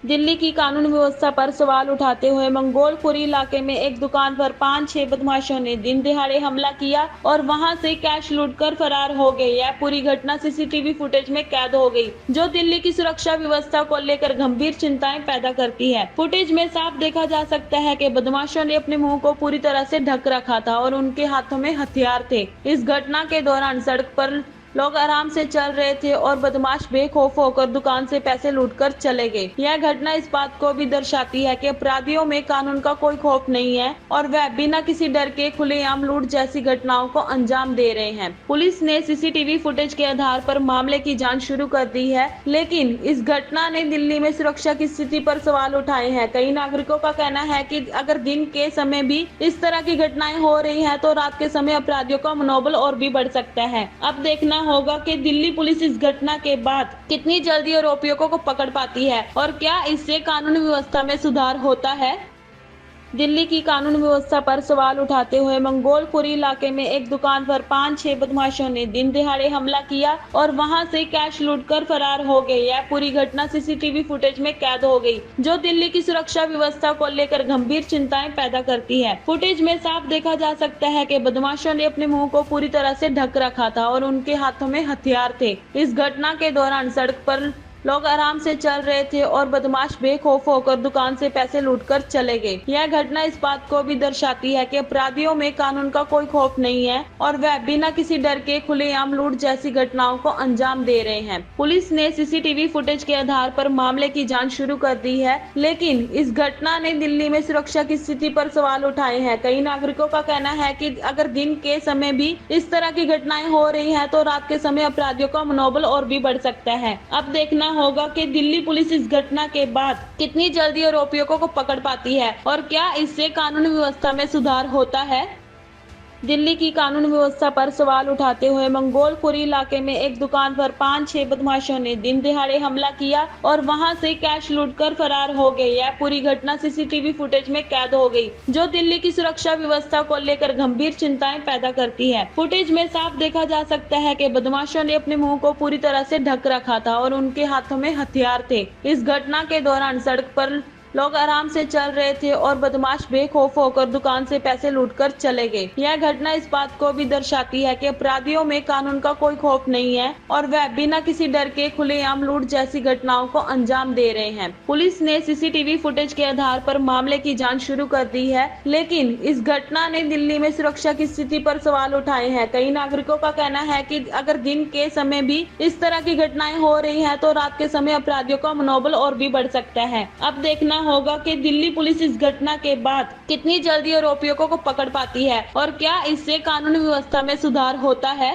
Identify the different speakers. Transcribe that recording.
Speaker 1: दिल्ली की कानून व्यवस्था पर सवाल उठाते हुए मंगोलपुरी इलाके में एक दुकान पर 5-6 बदमाशों ने दिन दिहाड़े हमला किया और वहां से कैश लूटकर फरार हो गए। यह पूरी घटना सीसीटीवी फुटेज में कैद हो गई, जो दिल्ली की सुरक्षा व्यवस्था को लेकर गंभीर चिंताएं पैदा करती है। फुटेज में साफ देखा जा सकता है कि बदमाशों ने अपने मुंह को पूरी तरह से ढक रखा था और उनके हाथों में हथियार थे। इस घटना के दौरान सड़क पर लोग आराम से चल रहे थे और बदमाश बेखौफ होकर दुकान से पैसे लूटकर चले गए। यह घटना इस बात को भी दर्शाती है कि अपराधियों में कानून का कोई खौफ नहीं है और वह बिना किसी डर के खुलेआम लूट जैसी घटनाओं को अंजाम दे रहे हैं। पुलिस ने सीसीटीवी फुटेज के आधार पर मामले की जांच शुरू कर दी है, लेकिन इस घटना ने दिल्ली में सुरक्षा की स्थिति पर सवाल उठाए हैं। कई नागरिकों का कहना है कि अगर दिन के समय भी इस तरह की घटनाएं हो रही हैं, तो रात के समय अपराधियों का मनोबल और भी बढ़ सकता है। अब देखना होगा कि दिल्ली पुलिस इस घटना के बाद कितनी जल्दी आरोपियों को पकड़ पाती है और क्या इससे कानून व्यवस्था में सुधार होता है। दिल्ली की कानून व्यवस्था पर सवाल उठाते हुए मंगोलपुरी इलाके में एक दुकान पर 5-6 बदमाशों ने दिन दिहाड़े हमला किया और वहां से कैश लूटकर फरार हो गए। यह पूरी घटना सीसीटीवी फुटेज में कैद हो गई, जो दिल्ली की सुरक्षा व्यवस्था को लेकर गंभीर चिंताएं पैदा करती है। फुटेज में साफ देखा जा सकता है कि बदमाशों ने अपने मुंह को पूरी तरह से ढक रखा था और उनके हाथों में हथियार थे। इस घटना के दौरान सड़क पर लोग आराम से चल रहे थे और बदमाश बेखौफ होकर दुकान से पैसे लूटकर चले गए। यह घटना इस बात को भी दर्शाती है कि अपराधियों में कानून का कोई खौफ नहीं है और वह बिना किसी डर के खुलेआम लूट जैसी घटनाओं को अंजाम दे रहे हैं। पुलिस ने सीसीटीवी फुटेज के आधार पर मामले की जांच शुरू कर दी है, लेकिन इस घटना ने दिल्ली में सुरक्षा की स्थिति पर सवाल उठाए हैं। कई नागरिकों का कहना है कि अगर दिन के समय भी इस तरह की घटनाएं हो रही हैं, तो रात के समय अपराधियों का मनोबल और भी बढ़ सकता है। अब देखना होगा कि दिल्ली पुलिस इस घटना के बाद कितनी जल्दी आरोपियों को पकड़ पाती है और क्या इससे कानून व्यवस्था में सुधार होता है। दिल्ली की कानून व्यवस्था पर सवाल उठाते हुए मंगोलपुरी इलाके में एक दुकान पर 5-6 बदमाशों ने दिन दिहाड़े हमला किया और वहां से कैश लूटकर फरार हो गए। यह पूरी घटना सीसीटीवी फुटेज में कैद हो गई, जो दिल्ली की सुरक्षा व्यवस्था को लेकर गंभीर चिंताएं पैदा करती है। फुटेज में साफ देखा जा सकता है कि बदमाशों ने अपने मुंह को पूरी तरह से ढक रखा था और उनके हाथों में हथियार थे। इस घटना के दौरान सड़क पर लोग आराम से चल रहे थे और बदमाश बेखौफ होकर दुकान से पैसे लूटकर चले गए। यह घटना इस बात को भी दर्शाती है कि अपराधियों में कानून का कोई खौफ नहीं है और वह बिना किसी डर के खुलेआम लूट जैसी घटनाओं को अंजाम दे रहे हैं। पुलिस ने सीसीटीवी फुटेज के आधार पर मामले की जांच शुरू कर दी है, लेकिन इस घटना ने दिल्ली में सुरक्षा की स्थिति पर सवाल उठाए हैं। कई नागरिकों का कहना है कि अगर दिन के समय भी इस तरह की घटनाएं हो रही हैं, तो रात के समय अपराधियों का मनोबल और भी बढ़ सकता है। अब देखना होगा कि दिल्ली पुलिस इस घटना के बाद कितनी जल्दी आरोपियों को पकड़ पाती है और क्या इससे कानून व्यवस्था में सुधार होता है।